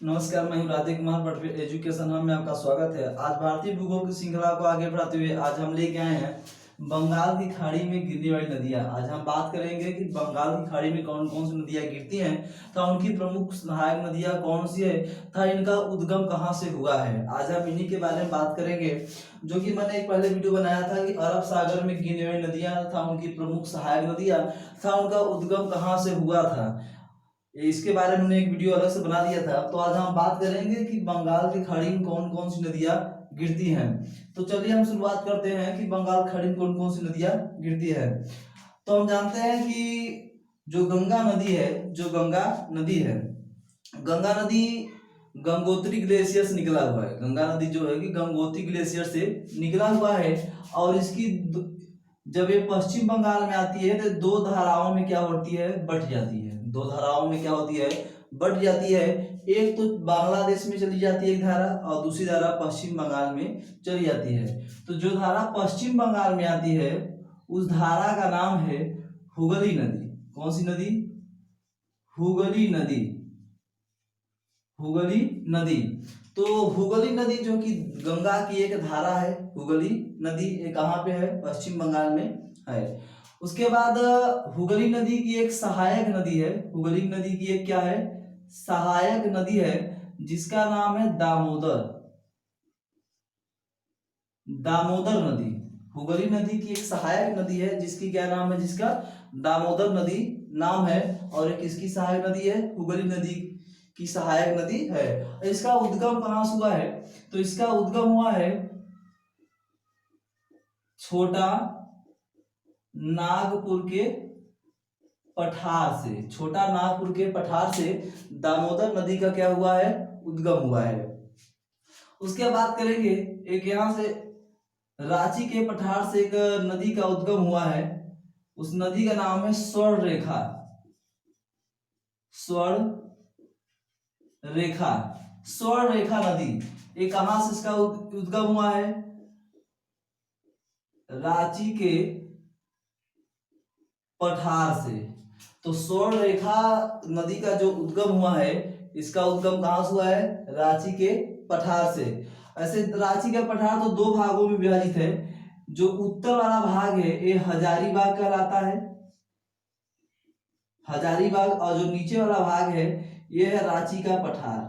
नमस्कार, मैं हूँ राधे कुमार पटवे एजुकेशन हब में आपका स्वागत है। आज भारतीय भूगोल की श्रृंखला को आगे बढ़ाते हुए आज हम लेके आए हैं बंगाल की खाड़ी में गिरने वाली नदियाँ। आज हम बात करेंगे कि बंगाल की खाड़ी में कौन कौन सी नदियाँ गिरती हैं तथा उनकी प्रमुख सहायक नदियाँ कौन सी है तथा इनका उद्गम कहाँ से हुआ है। आज हम इन्हीं के बारे में बात करेंगे, जो कि मैंने एक पहले वीडियो बनाया था कि अरब सागर में गिरने वाली नदियाँ तथा उनकी प्रमुख सहायक नदियाँ तथा उनका उद्गम कहाँ से हुआ था। इसके बारे में हमने एक वीडियो अलग से बना दिया था। तो आज हम बात करेंगे कि बंगाल की खाड़ी में कौन कौन सी नदियां गिरती हैं। तो चलिए हम शुरुआत करते हैं कि बंगाल खाड़ी में कौन कौन सी नदियां गिरती है। तो हम जानते हैं कि जो गंगा नदी है, गंगा नदी गंगोत्री ग्लेशियर से निकला हुआ है। गंगा नदी जो है कि गंगोत्री ग्लेशियर से निकला हुआ है और इसकी जब ये पश्चिम बंगाल में आती है तो दो धाराओं में क्या होती है, बट जाती है। दो धाराओं में क्या होती है, बट जाती है। एक तो बांग्लादेश में चली जाती है एक धारा और दूसरी धारा पश्चिम बंगाल में चली जाती है। तो जो धारा पश्चिम बंगाल में आती है उस धारा का नाम है हुगली नदी। कौन सी नदी? हुगली नदी। हुगली नदी। तो हुगली नदी जो कि गंगा की एक धारा है, हुगली नदी ये कहाँ पे है? पश्चिम बंगाल में है। उसके बाद हुगली नदी की एक सहायक नदी है। हुगली नदी की एक क्या है? सहायक नदी है, जिसका नाम है दामोदर। दामोदर नदी। हुगली नदी की एक सहायक नदी है जिसकी क्या नाम है? जिसका दामोदर नदी नाम है। और एक किसकी सहायक नदी है? हुगली नदी की सहायक नदी है। इसका उद्गम कहाँ से हुआ है? तो इसका उद्गम हुआ है छोटा नागपुर के पठार से। छोटा नागपुर के पठार से दामोदर नदी का क्या हुआ है? उद्गम हुआ है। उसके बाद करेंगे एक यहां से रांची के पठार से एक नदी का उद्गम हुआ है। उस नदी का नाम है स्वर्ण रेखा। स्वर्ण रेखा। स्वर्ण रेखा नदी ये कहां से इसका उद्गम हुआ है? रांची के पठार से। तो स्वर्ण रेखा नदी का जो उद्गम हुआ है, इसका उद्गम कहां से हुआ है? रांची के पठार से। ऐसे रांची का पठार तो दो भागों में विभाजित है। जो उत्तर वाला भाग है ये हजारीबाग कहलाता है, हजारीबाग। और जो नीचे वाला भाग है ये है रांची का पठार।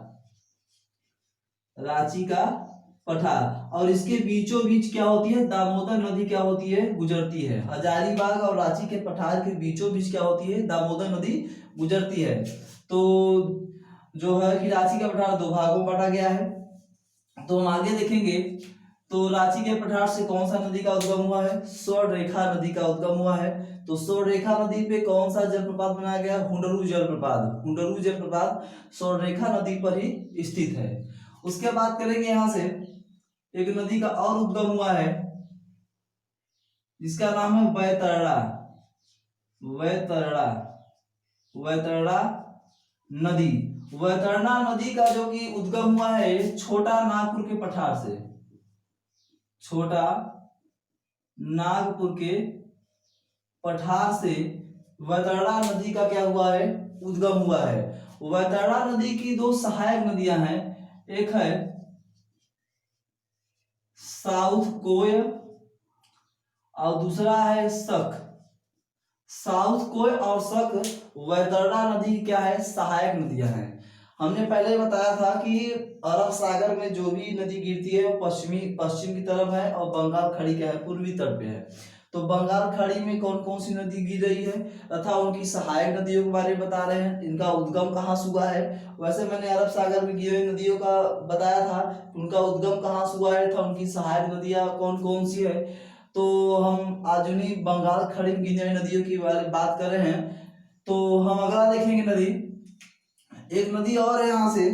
रांची का पठार। और इसके बीचों बीच क्या होती है? दामोदर नदी क्या होती है? गुजरती है। हजारीबाग और रांची के पठार के बीचों बीच क्या होती है? दामोदर नदी गुजरती है। तो जो है कि रांची का पठार दो भागों में बांटा गया है। तो हम आगे देखेंगे तो रांची के पठार से कौन सा नदी का उद्गम हुआ है? स्वर्ण रेखा नदी का उद्गम हुआ है। तो स्वर्ण रेखा नदी पे कौन सा जलप्रपात बनाया गया? हुंडरू जलप्रपात। हुंडरू जलप्रपात स्वर्ण रेखा नदी पर ही स्थित है। उसके बाद करेंगे यहां से एक नदी का और उद्गम हुआ है जिसका नाम है वैतरणा। वैतरणा। वैतरणा नदी। वैतरणा नदी का जो कि उद्गम हुआ है छोटा नागपुर के पठार से। छोटा नागपुर के पठार से वैतरणा नदी का क्या हुआ है? उद्गम हुआ है। वैतरणा नदी की दो सहायक नदियां हैं। एक है साउथ कोय और दूसरा है सक। साउथ कोय और सक वैतरणा नदी क्या है? सहायक नदियां हैं। हमने पहले बताया था कि अरब सागर में जो भी नदी गिरती है वो पश्चिम की तरफ है और बंगाल खाड़ी क्या है? पूर्वी तट पे है। तो बंगाल खाड़ी में कौन कौन सी नदी गिर रही है तथा उनकी सहायक नदियों के बारे में बता रहे हैं, इनका उद्गम कहाँ से हुआ है। वैसे मैंने अरब सागर में गिरी हुई नदियों का बताया था, उनका उद्गम कहाँ से हुआ है था, उनकी सहायक नदियां कौन कौन सी है। तो हम आज उन्हीं बंगाल खाड़ी में गिरने वाली नदियों की बात कर रहे हैं। तो हम अगला देखेंगे नदी, एक नदी और है यहां से।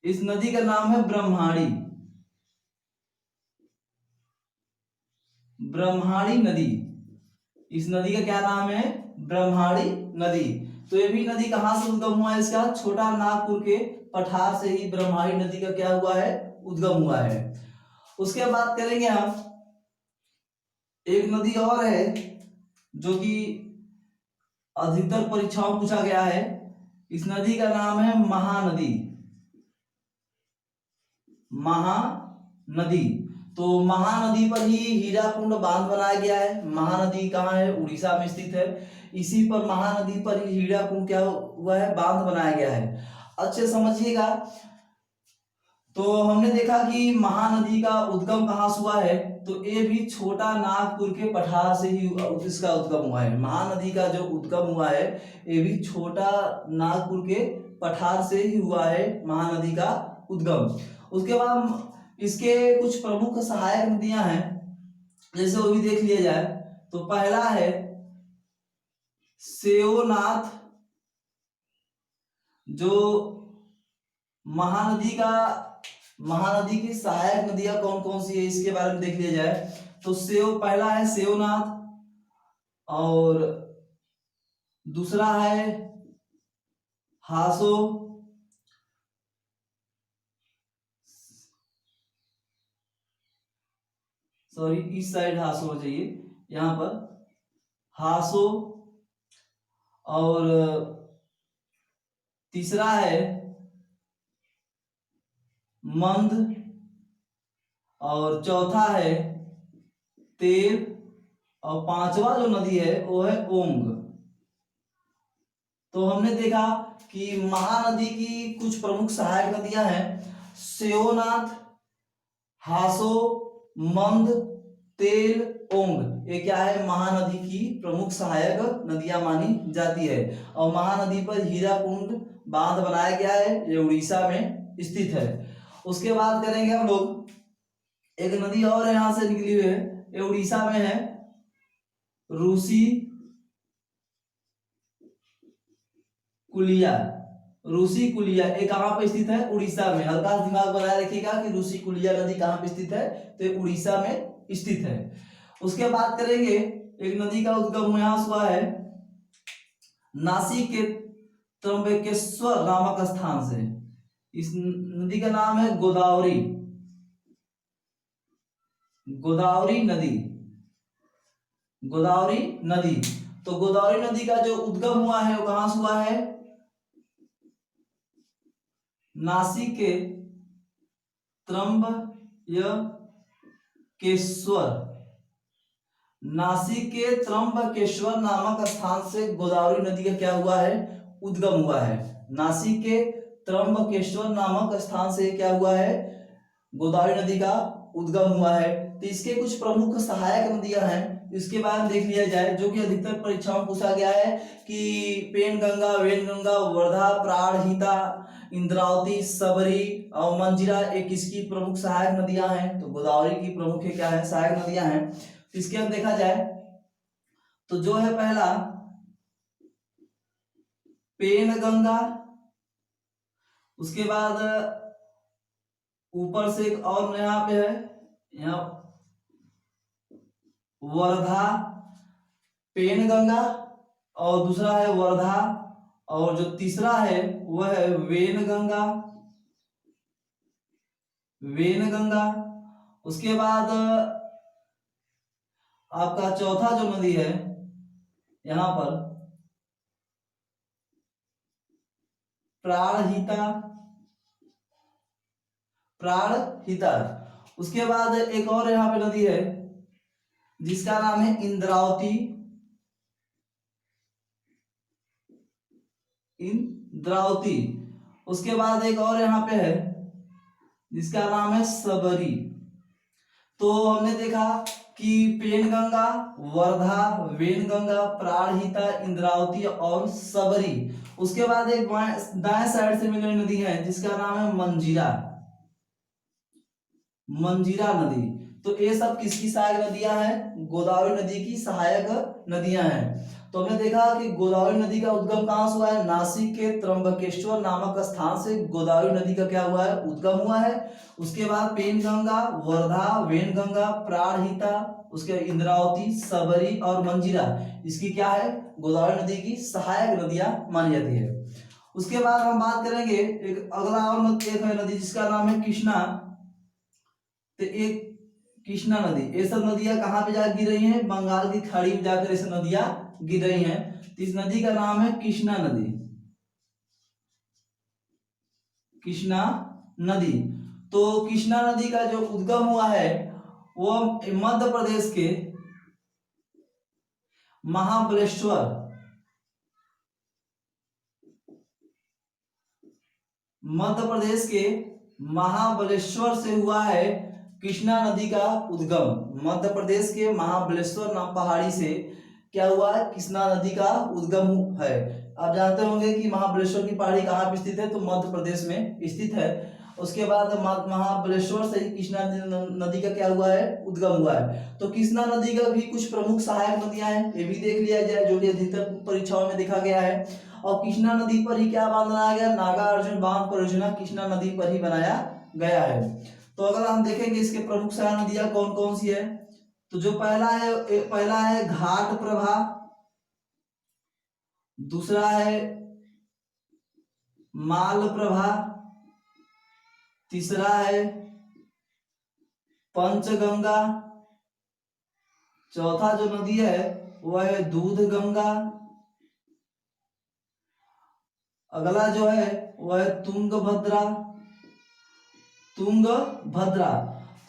इस नदी का नाम है ब्रह्माणी। ब्रह्माणी नदी। इस नदी का क्या नाम है? ब्रह्माणी नदी। तो ये भी नदी कहां से उद्गम हुआ है? इसका छोटा नागपुर के पठार से ही ब्रह्माणी नदी का क्या हुआ है? उद्गम हुआ है। उसके बाद करेंगे हम एक नदी और है जो कि अधिकतर परीक्षाओं में पूछा गया है। इस नदी का नाम है महानदी। महानदी, तो महानदी पर ही हीराकुंड बांध बनाया गया है। महानदी कहाँ है? उड़ीसा में स्थित है। इसी पर महानदी पर ही हीराकुंड क्या हुआ है? बांध बनाया गया है। अच्छे समझिएगा। तो हमने देखा कि महानदी का उद्गम कहाँ से हुआ है, तो ये भी छोटा नागपुर के पठार से ही इसका उद्गम हुआ है। महानदी का जो उद्गम हुआ है ये भी छोटा नागपुर के पठार से ही हुआ है, महानदी का उद्गम। उसके बाद इसके कुछ प्रमुख सहायक नदियां हैं, जैसे वो भी देख लिया जाए। तो पहला है सेओनाथ, जो महानदी की सहायक नदियां कौन कौन सी है इसके बारे में देख लिया जाए। तो पहला है सेओनाथ, और दूसरा है हासो, सॉरी इस साइड हासो होना चाहिए, यहां पर हासो, और तीसरा है मंद, और चौथा है तेल, और पांचवा जो नदी है वो है ओंग। तो हमने देखा कि महानदी की कुछ प्रमुख सहायक नदियां हैं, सेओनाथ, हासो, मंद, तेल, ओंग। ये क्या है? महानदी की प्रमुख सहायक नदियां मानी जाती है। और महानदी पर हीराकुंड बांध बनाया गया है, ये उड़ीसा में स्थित है। उसके बाद करेंगे हम लोग, एक नदी और यहां से निकली हुई है, ये उड़ीसा में है, रूसी कुलिया। रूसी कुलिया ये कहां पे स्थित है? उड़ीसा में। हल्का दिमाग बनाए रखिएगा कि रूसी कुलिया नदी कहां पे स्थित है, तो उड़ीसा में स्थित है। उसके बाद करेंगे, एक नदी का उद्गम यहां से हुआ है नासिक के त्र्यंबकेश्वर नामक स्थान से। इस नदी का नाम है गोदावरी। गोदावरी नदी, गोदावरी नदी। तो गोदावरी नदी का जो उद्गम हुआ है वो कहां से हुआ है? नासिक के त्र्यंबकेश्वर, नासिक के त्र्यंबकेश्वर नामक स्थान से गोदावरी नदी का क्या हुआ है? उद्गम हुआ है। नासिक के त्र्यंबकेश्वर नामक स्थान से क्या हुआ है? गोदावरी नदी का उद्गम हुआ है। तो इसके कुछ प्रमुख सहायक नदियां हैं, इसके बारे में देख लिया जाए, जो कि अधिकतर परीक्षाओं में पूछा गया है कि पेनगंगा, वेनगंगा, वर्धा, प्राणहिता, इंद्रावती, सबरी और मंजीरा एक किसकी प्रमुख सहायक नदियां हैं? तो गोदावरी की प्रमुख क्या है? सहायक नदियां हैं। तो इसके अब देखा जाए तो जो है पहला पेनगंगा, उसके बाद ऊपर से एक और यहाँ पे है, यहाँ वर्धा, पेनगंगा, और दूसरा है वर्धा, और जो तीसरा है वह है वेनगंगा, वेनगंगा। उसके बाद आपका चौथा जो नदी है यहां पर प्राणहिता, प्राणहिता। उसके बाद एक और यहाँ पे नदी है जिसका नाम है इंद्रावती, इंद्रावती। उसके बाद एक और यहाँ पे है जिसका नाम है सबरी। तो हमने देखा कि पेनगंगा, वर्धा, वेनगंगा, प्राणहिता, इंद्रावती और सबरी। उसके बाद एक दाएं साइड से मिलने नदी है जिसका नाम है मंजीरा, मंजीरा नदी। तो ये सब किसकी सहायक नदियां हैं? गोदावरी नदी की सहायक नदियां हैं। तो हमने देखा कि गोदावरी नदी का उद्गम कहां से हुआ है? नासिक के त्र्यंबकेश्वर नामक स्थान से गोदावरी नदी का क्या हुआ है? उद्गम हुआ है। उसके बाद पेनगंगा, वर्धा, वेनगंगा, प्राणहिता, उसके इंद्रावती, सबरी और मंजीरा इसकी क्या है? गोदावरी नदी की सहायक नदियां मानी जाती है। उसके बाद हम बात करेंगे एक अगला और एक है नदी जिसका नाम है कृष्णा। तो एक कृष्णा नदी, ये सब नदियां कहाँ पे जाकर गिर रही हैं? बंगाल की खाड़ी में जाकर ये सब नदियां गिर रही हैं। तो इस नदी का नाम है कृष्णा नदी। कृष्णा नदी। तो कृष्णा नदी का जो उद्गम हुआ है वो मध्य प्रदेश के महाबलेश्वर मध्य प्रदेश के महाबलेश्वर से हुआ है कृष्णा नदी का उद्गम। मध्य प्रदेश के महाबलेश्वर नाम पहाड़ी से क्या हुआ है, कृष्णा नदी का उद्गम है। आप जानते होंगे कि महाबलेश्वर की पहाड़ी कहाँ पे स्थित है, तो मध्य प्रदेश में स्थित है। उसके बाद महाबलेश्वर से ही कृष्णा नदी का क्या हुआ है, उद्गम हुआ है। तो कृष्णा नदी का भी कुछ प्रमुख सहायक नदियां हैं, ये भी देख लिया जाए, जो कि अधिकतर परीक्षाओं में देखा गया है। और कृष्णा नदी पर ही क्या बांध बनाया गया, नागार्जुन बांध परियोजना कृष्णा नदी पर ही बनाया गया है। तो अगर हम देखेंगे इसके प्रमुख सहायक नदियां कौन कौन सी है, तो जो पहला है घाट प्रभा, दूसरा है माल प्रभा, तीसरा है पंचगंगा, चौथा जो नदी है वह है दूध गंगा, अगला जो है वह है तुंगभद्रा। तुंगभद्रा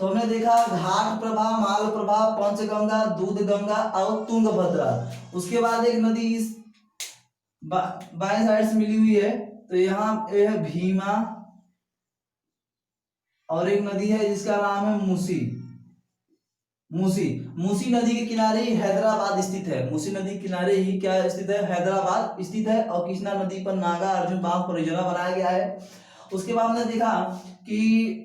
तो हमने देखा घाट प्रभा, माल प्रभा, पंचगंगा, दूध गंगा और तुंगभद्रा। उसके बाद एक नदी इस बाएं साइड से मिली हुई है, तो यहाँ है भीमा, और एक नदी है जिसका नाम है मूसी। मूसी नदी के किनारे ही हैदराबाद स्थित है। मूसी नदी के किनारे ही क्या स्थित है, हैदराबाद स्थित है। और कृष्णा नदी पर नागा अर्जुन बांध परियोजना बनाया गया है। उसके बाद हमने देखा कि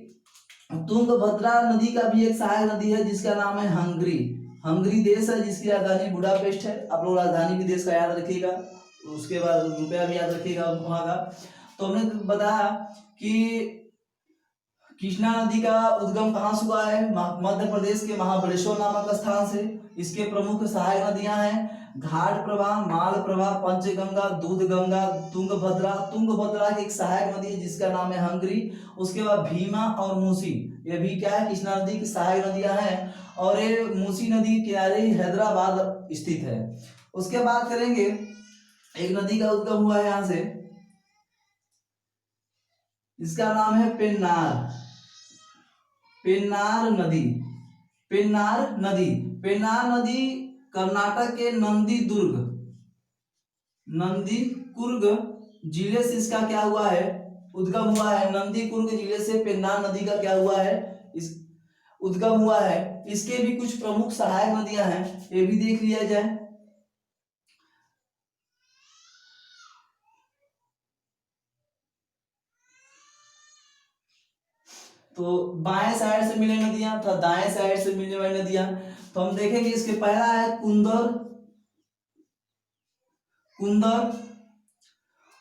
तुंगभद्रा नदी का भी एक सहायक नदी है जिसका नाम है हंगरी। हंगरी देश है जिसकी राजधानी बुडापेस्ट है। आप लोग राजधानी भी देश का याद रखिएगा, उसके बाद रुपया भी याद रखिएगा वहां का। तो हमने बताया कि कृष्णा नदी का उद्गम कहाँ से हुआ है, मध्य प्रदेश के महाबलेश्वर नामक स्थान से। इसके प्रमुख सहायक नदियां हैं घाट प्रभा, माल प्रभा, पंचगंगा, दूध गंगा, तुंगभद्रा। तुंगभद्रा की एक सहायक नदी है जिसका नाम है हंगरी। उसके बाद भीमा और मूसी, ये भी क्या है, कृष्णा नदी की सहायक नदियां हैं। और ये मूसी नदी के किनारे हैदराबाद स्थित है। उसके बाद करेंगे, एक नदी का उद्गम हुआ है यहाँ से, इसका नाम है पेन्नार। पेन्नार नदी। पेन्नार नदी कर्नाटक के नंदीकुर्ग जिले से इसका क्या हुआ है, उद्गम हुआ है। नंदीकुर्ग जिले से पेन्नार नदी का क्या हुआ है, इस उद्गम हुआ है। इसके भी कुछ प्रमुख सहायक नदियां हैं, ये भी देख लिया जाए। तो बाएं साइड से मिले नदियां था, दाएं साइड से मिलने वाली नदियां। तो हम देखेंगे इसके पहला है कुंदर।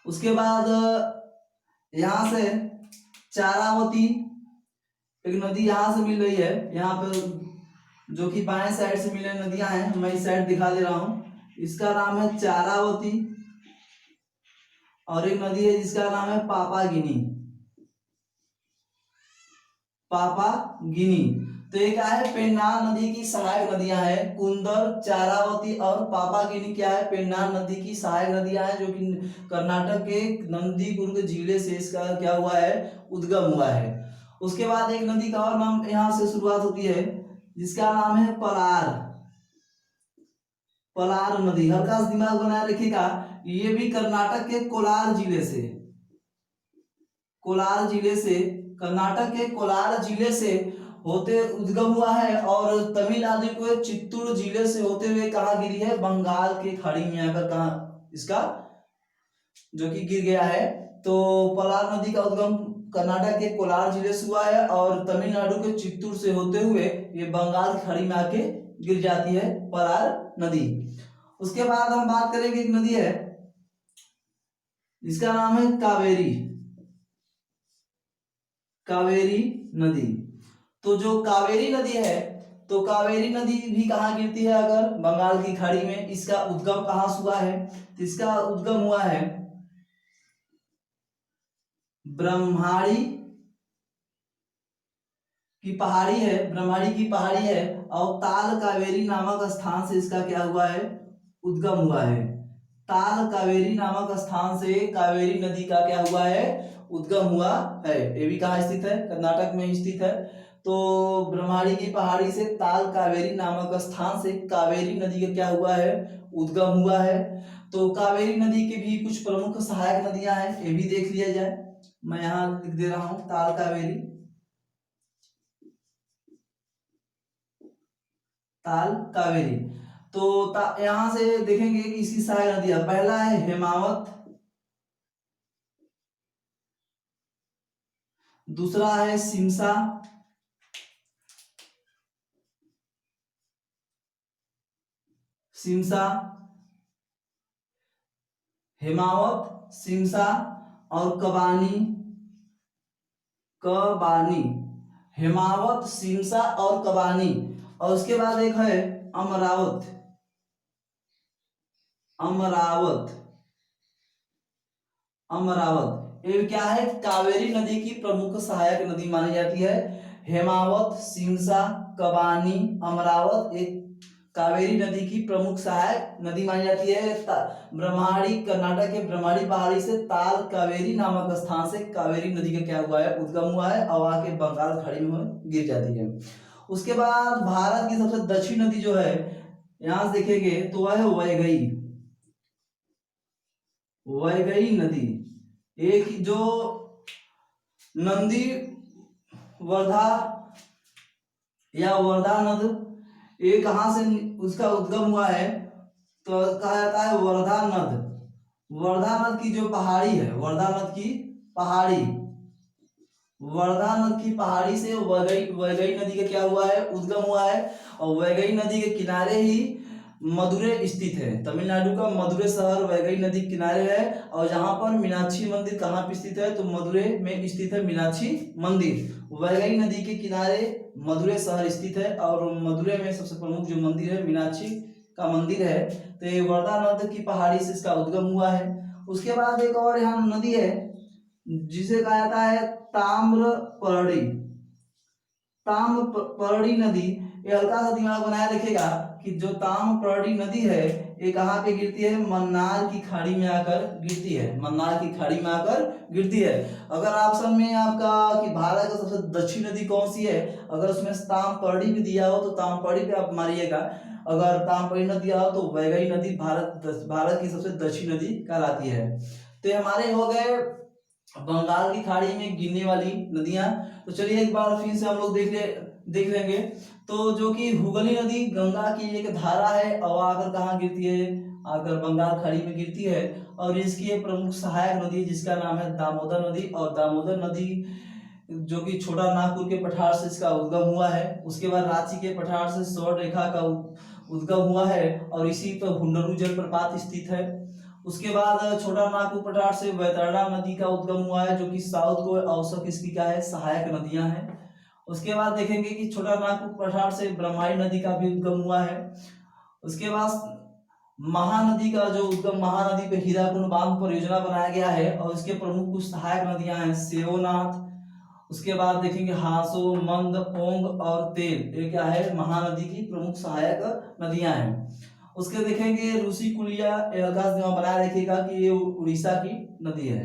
उसके बाद यहां से चारावती, एक नदी यहां से मिल रही है, यहाँ पे जो कि बाएं साइड से मिले नदियां हैं, मैं इस साइड दिखा दे रहा हूं। इसका नाम है चारावती। और एक नदी है जिसका नाम है पापागिनी। तो ये क्या है, पेन्नार नदी की सहायक नदियां हैं। कुंदर, चारावती और पापागिनी क्या है, पेन्नार नदी की सहायक नदियां हैं, जो कि कर्नाटक के नंदीकुर्ग जिले से इसका क्या हुआ है, उद्गम हुआ है। उसके बाद एक नदी का और नाम यहाँ से शुरुआत होती है जिसका नाम है पलार नदी। हल्का सा दिमाग बनाए रखिएगा, ये भी कर्नाटक के कर्नाटक के कोलार जिले से होते उद्गम हुआ है। और तमिलनाडु के चित्तूर जिले से होते हुए कहाँ गिरी है, बंगाल के खाड़ी में आकर कहाँ इसका जो कि गिर गया है। तो पलार नदी का उद्गम कर्नाटक के कोलार जिले से हुआ है और तमिलनाडु के चित्तूर से होते हुए ये बंगाल की खाड़ी में आके गिर जाती है पलार नदी। उसके बाद हम बात करेंगे, एक नदी है जिसका नाम है कावेरी नदी। तो जो कावेरी नदी है, तो कावेरी नदी भी कहाँ गिरती है, अगर बंगाल की खाड़ी में। इसका उद्गम कहाँ से हुआ है, तो इसका उद्गम हुआ है ब्रह्माणी की पहाड़ी है, और ताल कावेरी नामक स्थान से इसका क्या हुआ है, उद्गम हुआ है। ताल कावेरी नामक स्थान से कावेरी नदी का क्या हुआ है, उद्गम हुआ है। ये भी कहाँ स्थित है, कर्नाटक में स्थित है। तो ब्रह्माणी की पहाड़ी से ताल कावेरी नामक स्थान से कावेरी नदी का क्या हुआ है, उद्गम हुआ है। तो कावेरी नदी के भी कुछ प्रमुख सहायक नदियां हैं, ये भी देख लिया जाए। मैं यहाँ लिख दे रहा हूं ताल कावेरी, ताल कावेरी। तो यहां से देखेंगे कि इसकी सहायक नदियां, पहला है हेमावत, दूसरा है सिमसा, सिमसा, हेमावत, सिमसा और कबानी, कबानी, हेमावत, सिमसा और कबानी। और उसके बाद एक है अमरावत, अमरावत, अमरावत। ये क्या है, कावेरी नदी की प्रमुख सहायक नदी मानी जाती है। हेमावत, सिमसा, कबानी, अमरावत एक कावेरी नदी की प्रमुख सहायक नदी मानी जाती है। ब्रह्माणी, कर्नाटक के ब्रह्माणी पहाड़ी से ताल कावेरी नामक स्थान से कावेरी नदी का क्या हुआ है, उद्गम हुआ है और आके बंगाल खाड़ी में गिर जाती है। उसके बाद भारत की सबसे दक्षिण नदी जो है, यहां से देखेंगे तो वह है वैगई, वैगई नदी। एक जो नंदी वर्धा या वर्धा नद, ये कहां से उसका उद्गम हुआ है, तो कहा जाता है वर्धा नद। वर्धा नद की जो पहाड़ी है, वर्धा नद की पहाड़ी, वर्धा नद की पहाड़ी से वैगई, वैगई नदी का क्या हुआ है, उद्गम हुआ है। और वैगई नदी के किनारे ही मदुरै स्थित है। तमिलनाडु का मदुरै शहर वैगई नदी किनारे है। और जहां पर मीनाक्षी मंदिर कहाँ पे स्थित है, तो मदुरै में स्थित है मीनाक्षी मंदिर। वैगई नदी के किनारे मदुरै शहर स्थित है और मदुरै में सबसे प्रमुख जो मंदिर है मीनाक्षी का मंदिर है। तो ये वर्धा नद की पहाड़ी से इसका उद्गम हुआ है। उसके बाद एक और यहाँ नदी है जिसे कहा जाता है ताम्रपर्णी, ताम्रपर्णी नदी। ये हल्का सा दिमाग बनाया रखेगा कि जो ताम्रपर्णी नदी है ये कहाँ पे गिरती है, मन्नार की खाड़ी में आकर गिरती है, मन्नार की खाड़ी में आकर गिरती है। अगर ऑप्शन में आपका कि भारत का सबसे दक्षिण नदी कौन सी है, अगर उसमें ताम्रपर्णी भी दिया हो तो ताम्रपर्णी पे आप मारिएगा। अगर ताम्रपर्णी न दिया हो तो वैगई नदी भारत की सबसे दक्षिण नदी कहलाती है। तो हमारे हो गए बंगाल की खाड़ी में गिरने वाली नदियां। तो चलिए एक बार फिर से हम लोग देख लेंगे। तो जो कि हुगली नदी गंगा की एक धारा है और आकर कहाँ गिरती है, आकर बंगाल खाड़ी में गिरती है। और इसकी एक प्रमुख सहायक नदी जिसका नाम है दामोदर नदी। और दामोदर नदी जो कि छोटा नागपुर के पठार से इसका उद्गम हुआ है। उसके बाद रांची के पठार से स्वर्ण रेखा का उद्गम हुआ है और इसी पर हुंडरू जलप्रपात स्थित है। उसके बाद छोटा नागपुर पठार से वैतरणा नदी का उद्गम हुआ है जो कि साउथ को औसत इसकी क्या है, सहायक नदियां हैं। उसके बाद देखेंगे कि छोटा नागपुर पठार से ब्रह्माणी नदी का भी उद्गम हुआ है। उसके बाद महानदी का जो उद्गम, महानदी पे हीराकुंड बांध परियोजना बनाया गया है और इसके प्रमुख कुछ सहायक नदियां हैं सेवनाथ। उसके बाद देखेंगे हासो, मंद, ओंग और तेल, ये क्या है, महानदी की प्रमुख सहायक नदियां हैं। उसके देखेंगे ऋषि कुलिया, बनाया देखिएगा कि ये उड़ीसा की नदी है।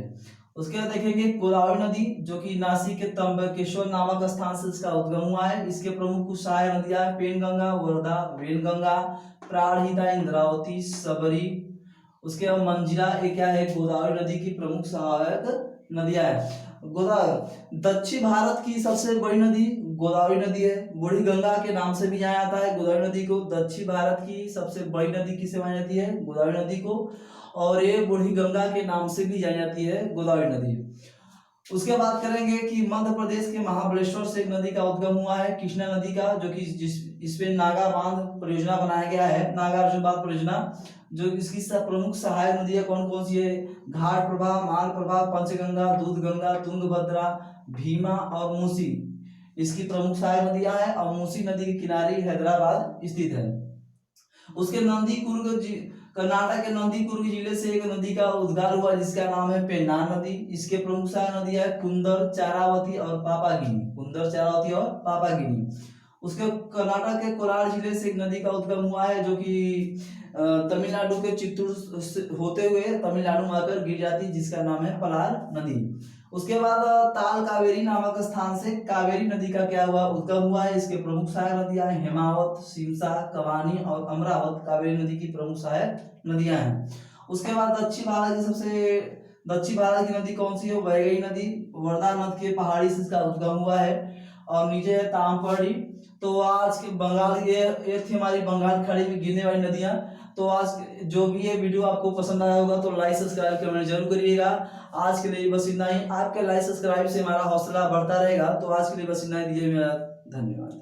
उसके बाद देखेंगे गोदावरी नदी जो कि नासिक के त्र्यंबकेश्वर नामक स्थान से इसका उद्गम हुआ है। इसके प्रमुख कुछ सहायक नदियां पेनगंगा, वर्धा, वेनगंगा, प्राणहिता, इंद्रावती, सबरी। उसके बाद मंजिला, ये क्या है, गोदावरी नदी की प्रमुख सहायक नदियां है। गोदावरी दक्षिण भारत की सबसे बड़ी नदी गोदावरी नदी है। बूढ़ी गंगा के नाम से भी जाना जाता है गोदावरी नदी को। दक्षिण भारत की सबसे बड़ी नदी किसे मानी जाती है, गोदावरी नदी को। और ये बूढ़ी गंगा के नाम से भी जानी जाती है गोदावरी नदी। उसके बाद करेंगे कि मध्य प्रदेश के महाबलेश्वर से एक नदी का उद्गम हुआ है, कृष्णा नदी का, जो कि इसमें नागा बांध परियोजना बनाया गया है, नागार्जुन बांध परियोजना। जो इसकी प्रमुख सहायक नदियां कौन कौन सी है, घाट प्रभा, माल प्रभा, पंचगंगा, दूधगंगा, तुंगभद्रा, भीमा और मूसी इसकी प्रमुख सहायक नदियां हैं। और मूसी नदी के किनारे हैदराबाद स्थित है। उसके कर्नाटक के नंदीकुर्ग जिले से एक नदी का उद्गार हुआ जिसका नाम है पेन्नार नदी। इसके प्रमुख सहायक नदियां है कुंदर, चारावती और पापागिनी, कुंदर, चारावती और पापागिनी। उसके कर्नाटक के कोलार जिले से एक नदी का उद्गम हुआ है जो कि तमिलनाडु के चित्तूर होते हुए तमिलनाडु में आकर गिर जाती, जिसका नाम है पलार नदी। उसके बाद ताल कावेरी नामक स्थान से कावेरी नदी का क्या हुआ, उद्गम हुआ है। इसके प्रमुख सहायक नदियां हैं हेमावत, सिमसा, कवानी और अमरावत कावेरी नदी की प्रमुख सहायक नदियां हैं। उसके बाद दक्षिण भारत की नदी कौन सी है, वैगई नदी, वर्धा नद के पहाड़ी से इसका उद्गम हुआ है। और नीचे है तामपड़ी। तो आज के बंगाल ये थी हमारी बंगाल की खाड़ी में गिरने वाली नदियां। तो आज जो भी ये वीडियो आपको पसंद आया होगा तो लाइक सब्सक्राइब कमेंट जरूर करिएगा। आज के लिए बस इतना ही। आपके लाइक सब्सक्राइब से हमारा हौसला बढ़ता रहेगा। तो आज के लिए बस इतना ही, दीजिए मेरा धन्यवाद।